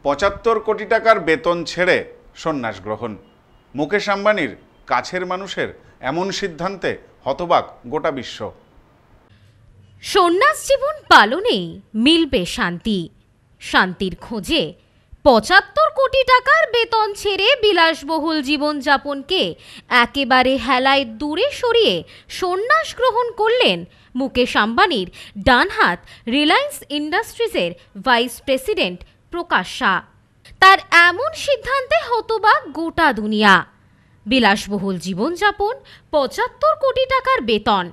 ৭৫ কোটি টাকার বেতন ছেড়ে সন্ন্যাস গ্রহণ। মুকেশ আম্বানির কাছের মানুষের এমন সিদ্ধান্তে হতবাক গোটা বিশ্ব। সন্ন্যাস জীবন পালনেই মিলবে শান্তি। শান্তির খোঁজে ৭৫ কোটি টাকার বেতন ছেড়ে বিলাসবহুল জীবনযাপনকে একেবারে হেলায় দূরে সরিয়ে সন্ন্যাস গ্রহণ করলেন মুকেশ আম্বানির ডানহাত রিলায়েন্স ইন্ডাস্ট্রিজের ভাইস প্রেসিডেন্ট প্রকাশ শাহ। তার এমন সিদ্ধান্তে হতবাক গোটা দুনিয়া। বিলাসবহুল জীবনযাপন, ৭৫ কোটি টাকার বেতন,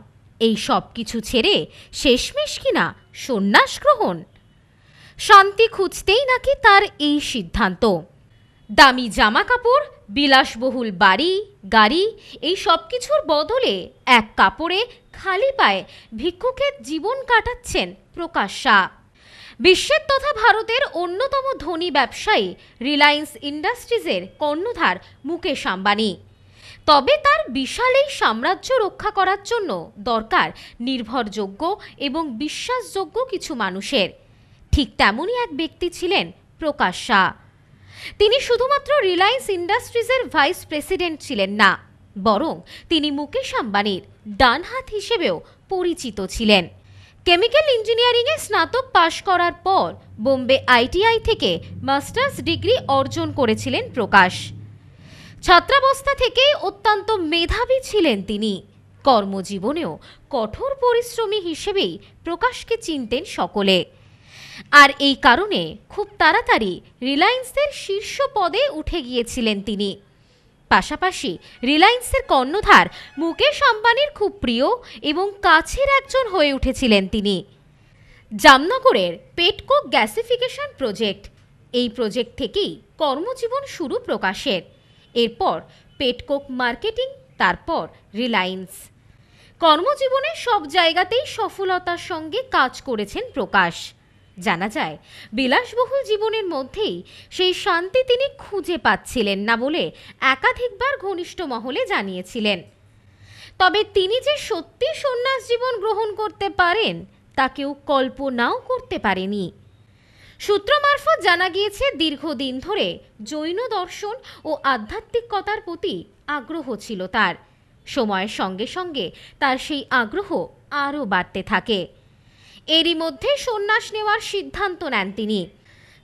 এই সব কিছু ছেড়ে শেষমেশ কিনা সন্ন্যাস গ্রহণ। শান্তি খুঁজতেই নাকি তার এই সিদ্ধান্ত। দামি জামা কাপড়, বিলাসবহুল বাড়ি গাড়ি, এই সব কিছুর বদলে এক কাপড়ে খালি পায়ে ভিক্ষুকের জীবন কাটাচ্ছেন প্রকাশ শাহ। বিশ্বের তথা ভারতের অন্যতম ধনী ব্যবসায়ী রিলায়েন্স ইন্ডাস্ট্রিজের কর্ণধার মুকেশ আম্বানি। তবে তার বিশাল এই সাম্রাজ্য রক্ষা করার জন্য দরকার নির্ভরযোগ্য এবং বিশ্বাসযোগ্য কিছু মানুষের। ঠিক তেমনই এক ব্যক্তি ছিলেন প্রকাশ শাহ। তিনি শুধুমাত্র রিলায়েন্স ইন্ডাস্ট্রিজের ভাইস প্রেসিডেন্ট ছিলেন না, বরং তিনি মুকেশ আম্বানির ডানহাত হিসেবেও পরিচিত ছিলেন। কেমিক্যাল ইঞ্জিনিয়ারিংয়ে স্নাতক পাশ করার পর বোম্বে ITI থেকে মাস্টার্স ডিগ্রি অর্জন করেছিলেন প্রকাশ। ছাত্রাবস্থা থেকেই অত্যন্ত মেধাবী ছিলেন তিনি। কর্মজীবনেও কঠোর পরিশ্রমী হিসেবেই প্রকাশকে চিনতেন সকলে। আর এই কারণে খুব তাড়াতাড়ি রিলায়েন্সের শীর্ষ পদে উঠে গিয়েছিলেন তিনি। পাশাপাশি রিলায়েন্সের কর্ণধার মুকেশ আম্বানির খুব প্রিয় এবং কাছের একজন হয়ে উঠেছিলেন তিনি। জামনগরের পেটকোক গ্যাসিফিকেশন প্রজেক্ট, এই প্রজেক্ট থেকেই কর্মজীবন শুরু প্রকাশের। এরপর পেটকোক মার্কেটিং, তারপর রিলায়েন্স। কর্মজীবনের সব জায়গাতেই সফলতার সঙ্গে কাজ করেছেন প্রকাশ। জানা যায় বিলাসবহুল জীবনের মধ্যেই সেই শান্তি তিনি খুঁজে পাচ্ছিলেন না বলে একাধিকবার ঘনিষ্ঠ মহলে জানিয়েছিলেন। তবে তিনি যে সত্যি সন্ন্যাস জীবন গ্রহণ করতে পারেন তা কেউ কল্পনাও করতে পারেনি। সূত্র মারফত জানা গিয়েছে দীর্ঘদিন ধরে জৈন দর্শন ও আধ্যাত্মিকতার প্রতি আগ্রহ ছিল তার। সময়ের সঙ্গে সঙ্গে তার সেই আগ্রহ আরও বাড়তে থাকে। এরই মধ্যে সন্ন্যাস নেওয়ার সিদ্ধান্ত নেন তিনি।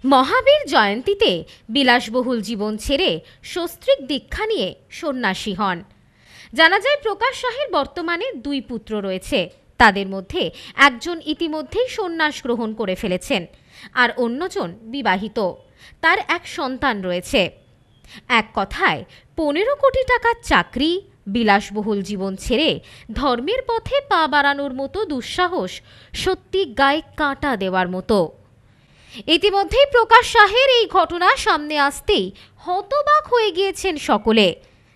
মহাবীর জয়ন্তীতে বিলাসবহুল জীবন ছেড়ে সস্ত্রীক দীক্ষা নিয়ে সন্ন্যাসী হন। জানা যায় প্রকাশ শাহের বর্তমানে 2 পুত্র রয়েছে। তাদের মধ্যে একজন ইতিমধ্যেই সন্ন্যাস গ্রহণ করে ফেলেছেন, আর অন্যজন বিবাহিত। তার এক সন্তান রয়েছে। এক কথায় 15 কোটি টাকার চাকরি, বিলাসবহুল জীবন ছেড়ে ধর্মের পথে পা বাড়ানোর মতো দুঃসাহস সত্যি গায়ে কাঁটা দেওয়ার মতো। ইতিমধ্যেই প্রকাশ শাহের এই ঘটনা সামনে আসতেই হতবাক হয়ে গিয়েছেন সকলে।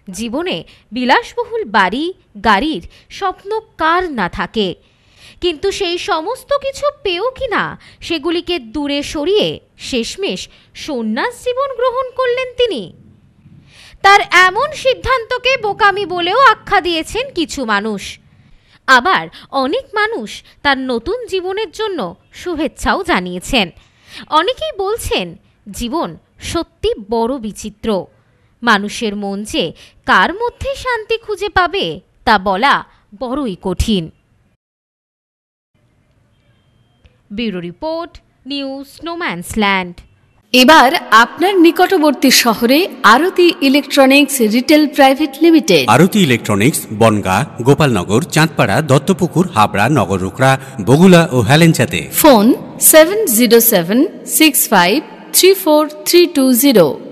জীবনে বিলাসবহুল বাড়ি গাড়ির স্বপ্ন কার না থাকে, কিন্তু সেই সমস্ত কিছু পেয়েও কিনা সেগুলিকে দূরে সরিয়ে শেষমেশ সন্ন্যাস জীবন গ্রহণ করলেন তিনি। তার এমন সিদ্ধান্তকে বোকামি বলেও আখ্যা দিয়েছেন কিছু মানুষ। আবার অনেক মানুষ তার নতুন জীবনের জন্য শুভেচ্ছাও জানিয়েছেন। অনেকেই বলছেন জীবন সত্যি বড় বিচিত্র। মানুষের মন যে কার মধ্যে শান্তি খুঁজে পাবে তা বলা বড়ই কঠিন। ব্যুরো রিপোর্ট, নিউজ স্নোম্যান্সল্যান্ড। এবার আপনার নিকটবর্তী শহরে Aarti electronics retail private limited. Aarti electronics Bongaon, Gopalnagar, Chandpara, Duttapukur, Habra, Nagarukhra, Bagula ও হেলেঞ্চাতে। ফোন 7076534320।